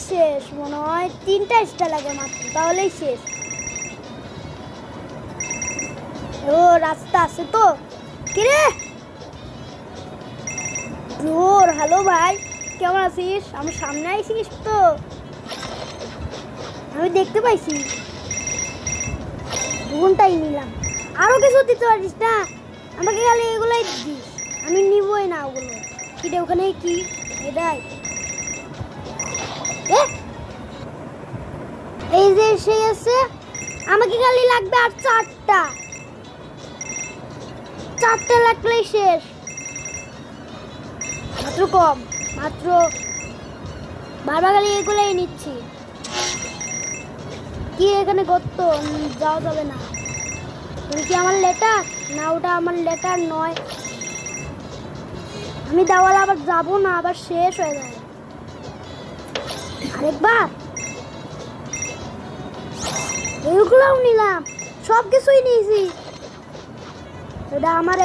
শেষ মনে হয় 3টা স্টার লাগে মাত্র তাহলেই শেষ ও রাস্তা আছে তো কিরে জোর হ্যালো ভাই কেমন আছিস আমার সামনে আইছিস তো আমি দেখতে পাইছি দুগুনটাই নিলাম আরো কিছু দিতে পারিস না আমাকে খালি এগুলাই দিস আমি নিবই না ওগুলো কিরে ওখানে কি এটাই এই যে এসে গেছে আমাকে খালি লাগবে আর 4টা লাগলেই শেষ মাত্র কম মাত্র বারবার খালি এগুলোই নিচ্ছি কি এখানে গর্ত যাওয়া যাবে না তুমি কি আমার লেটার না ওটা আমার লেটার নয় আমি দেওয়াল আবার যাবো না আবার শেষ হয়ে যাবে আরেকবার এইগুলোও নিলাম সব কিছুই নিয়েছি এটা আমার